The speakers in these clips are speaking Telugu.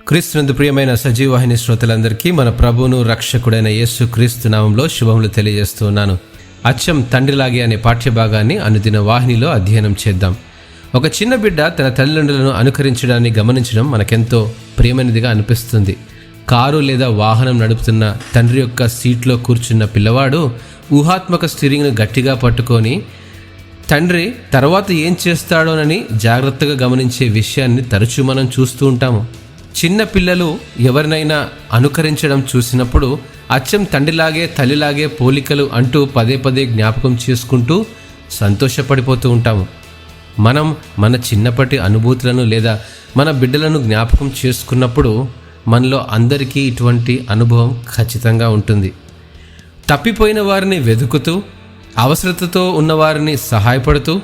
క్రీస్తునందు ప్రియమైన సజీవవాహిని శ్రోతలందరికీ మన ప్రభువును రక్షకుడైన యేసు క్రీస్తు నామంలో శుభములు తెలియజేస్తున్నాను. అచ్చం తండ్రిలాగే అనే పాఠ్యభాగాన్ని అనుదిన వాహినిలో అధ్యయనం చేద్దాం. ఒక చిన్న బిడ్డ తన తల్లిదండ్రులను అనుకరించడాన్ని గమనించడం మనకెంతో ప్రియమైనదిగా అనిపిస్తుంది. కారు లేదా వాహనం నడుపుతున్న తండ్రి యొక్క సీట్లో కూర్చున్న పిల్లవాడు ఊహాత్మక స్టీరింగ్ను గట్టిగా పట్టుకొని తండ్రి తర్వాత ఏం చేస్తాడోనని జాగ్రత్తగా గమనించే విషయాన్ని తరచూ మనం చూస్తూ ఉంటాము. చిన్న పిల్లలు ఎవరినైనా అనుకరించడం చూసినప్పుడు అచ్చం తండ్రిలాగే తల్లిలాగే పోలికలు అంటూ పదే పదే జ్ఞాపకం చేసుకుంటూ సంతోషపడిపోతూ ఉంటాము. మనం మన చిన్నప్పటి అనుభూతులను లేదా మన బిడ్డలను జ్ఞాపకం చేసుకున్నప్పుడు మనలో అందరికీ ఇటువంటి అనుభవం ఖచ్చితంగా ఉంటుంది. తప్పిపోయిన వారిని వెతుకుతూ, అవసరతతో ఉన్నవారిని సహాయపడుతూ,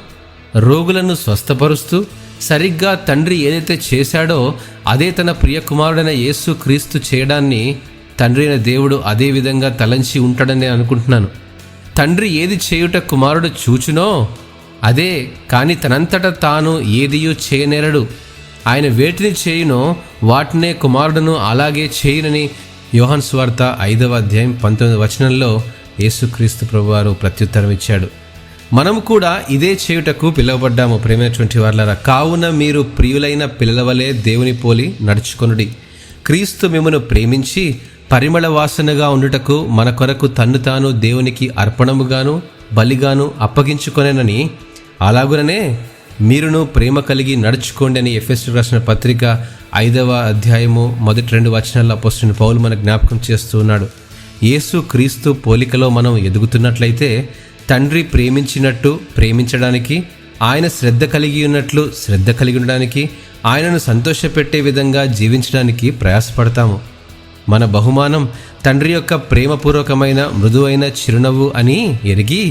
రోగులను స్వస్థపరుస్తూ, సరిగ్గా తండ్రి ఏదైతే చేశాడో అదే తన ప్రియ కుమారుడైన యేసు క్రీస్తు చేయడాన్ని తండ్రి అయిన దేవుడు అదే విధంగా తలంచి ఉంటాడని అనుకుంటున్నాను. తండ్రి ఏది చేయుట కుమారుడు చూచునో అదే, కానీ తనంతట తాను ఏదియూ చేయనేరడు. ఆయన వేటిని చేయునో వాటినే కుమారుడును అలాగే చేయునని యోహాను సువార్త 5వ అధ్యాయం 19వ వచనంలో యేసుక్రీస్తు ప్రభువారు ప్రత్యుత్తరం ఇచ్చాడు. మనము కూడా ఇదే చేయుటకు పిలువబడ్డాము. ప్రేమైనటువంటి వారలారా, కావున మీరు ప్రియులైన పిల్లల వలె దేవుని పోలి నడుచుకొనుడి. క్రీస్తు మిమ్మును ప్రేమించి పరిమళ వాసనగా ఉండుటకు మన కొరకు తన్ను తాను దేవునికి అర్పణముగాను బలిగాను అప్పగించుకొనేనని, అలాగుననే మీరును ప్రేమ కలిగి నడుచుకోండి అని ఎఫెసీయులకు రాసిన పత్రిక 5వ అధ్యాయము మొదటి 2 వచనాల్లో అపోస్తలుడైన పౌలు మన జ్ఞాపకం చేస్తూ ఉన్నాడు. యేసు క్రీస్తు పోలికలో మనం ఎదుగుతున్నట్లయితే తండ్రి ప్రేమించినట్టు ప్రేమించడానికి, ఆయన శ్రద్ధ కలిగి ఉన్నట్లు శ్రద్ధ కలిగి ఉండడానికి, ఆయనను సంతోషపెట్టే విధంగా జీవించడానికి ప్రయాసపడతాము. మన బహుమానం తండ్రి యొక్క ప్రేమపూర్వకమైన మృదువైన చిరునవ్వు అని ఎరిగి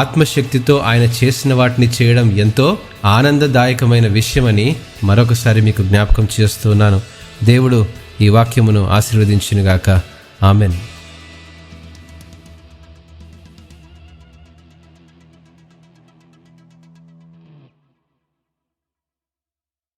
ఆత్మశక్తితో ఆయన చేసిన వాటిని చేయడం ఎంతో ఆనందదాయకమైన విషయమని మరొకసారి మీకు జ్ఞాపకం చేస్తున్నాను. దేవుడు ఈ వాక్యమును ఆశీర్వదించునుగాక. ఆమెన్.